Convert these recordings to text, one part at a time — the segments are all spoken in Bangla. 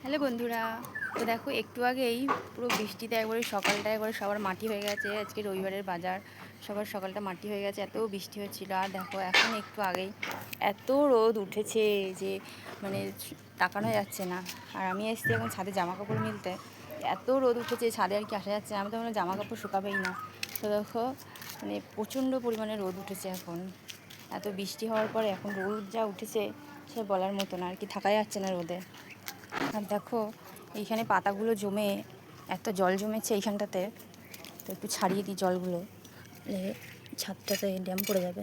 হ্যালো বন্ধুরা, তো দেখো একটু আগেই পুরো বৃষ্টিতে একবারে সকালটা একবারে সবার মাটি হয়ে গেছে। আজকে রবিবারের বাজার, সবার সকালটা মাটি হয়ে গেছে, এত বৃষ্টি হচ্ছিল। আর দেখো এখন একটু আগেই এত রোদ উঠেছে যে মানে তাকানো যাচ্ছে না। আর আমি এসেছি এখন ছাদে জামা কাপড় মিলতে, এত রোদ উঠেছে ছাদে আর কি আসা যাচ্ছে না। আমি তো মানে জামা কাপড় শুকাবেই না। তো দেখো মানে প্রচণ্ড পরিমাণে রোদ উঠেছে এখন। এত বৃষ্টি হওয়ার পরে এখন রোদ যা উঠেছে সে বলার মতো না আর কি, থাকা যাচ্ছে না রোদে। আর দেখো এইখানে পাতাগুলো জমে এত জল জমেছে এইখানটাতে, তো একটু ছাড়িয়ে দিই জলগুলো, ছাদটাতে ড্যাম পড়ে যাবে।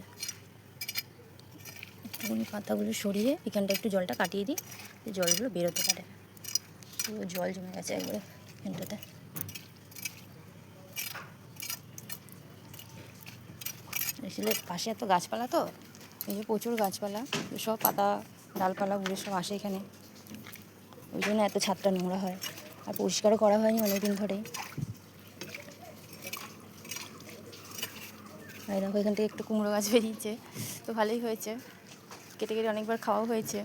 একটুখানি পাতাগুলো সরিয়ে এখানটা একটু জলটা কাটিয়ে দিই, জলগুলো বেরোতে পারে। পুরো জল জমে গেছে একবারে এখানটাতে। আসলে পাশে এত গাছপালা, তো এই যে প্রচুর গাছপালা, সব পাতা ডালপালা উড়ে সব আসে এখানে, ওই জন্য এত ছাদটা নোংরা হয়। আর পরিষ্কারও করা হয়নি অনেকদিন ধরেই। আর দেখো এখান থেকে একটু কুমড়ো গাছ বেরিয়েছে, তো ভালোই হয়েছে, কেটে কেটে অনেকবার খাওয়াও হয়েছে।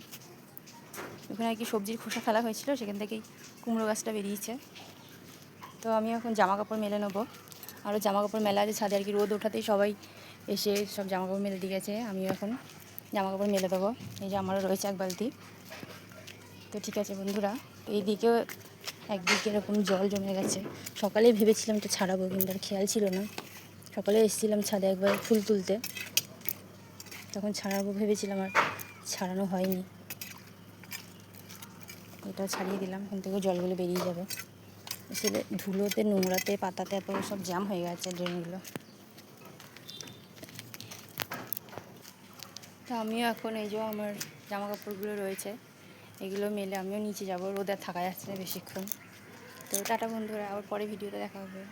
ওখানে আর কি সবজির খোসা ফেলা হয়েছিল, সেখান থেকেই কুমড়ো গাছটা বেরিয়েছে। তো আমি এখন জামা কাপড় মেলে নেবো, আরও জামা কাপড় মেলা আছে ছাদে আর কি। রোদ ওঠাতেই সবাই এসে সব জামা কাপড় মেলে দিয়ে গেছে, আমিও এখন জামা কাপড় মেলে দেবো। এই যে আমারও রয়েছে এক বালতি। তো ঠিক আছে বন্ধুরা, এইদিকেও একদিকে এরকম জল জমে গেছে। সকালেই ভেবেছিলাম এটা ছাড়াবো, কিন্তু আর খেয়াল ছিল না। সকালে এসেছিলাম ছাদে একবার ফুল তুলতে, তখন ছাড়াবো ভেবেছিলাম, আর ছাড়ানো হয়নি। এটা ছাড়িয়ে দিলাম, এখান থেকেও জলগুলো বেরিয়ে যাবে। আসলে ধুলোতে, নোংরাতে, পাতাতে এত সব জ্যাম হয়ে গেছে ড্রেনগুলো। তো আমিও এখন এই যে আমার জামা কাপড়গুলো রয়েছে, এগুলো মেলে আমিও নিচে যাবো। রোদে থাকা যাচ্ছে না বেশিক্ষণ। তো টাটা বন্ধুরা, আবার পরে ভিডিওতে দেখা হবে।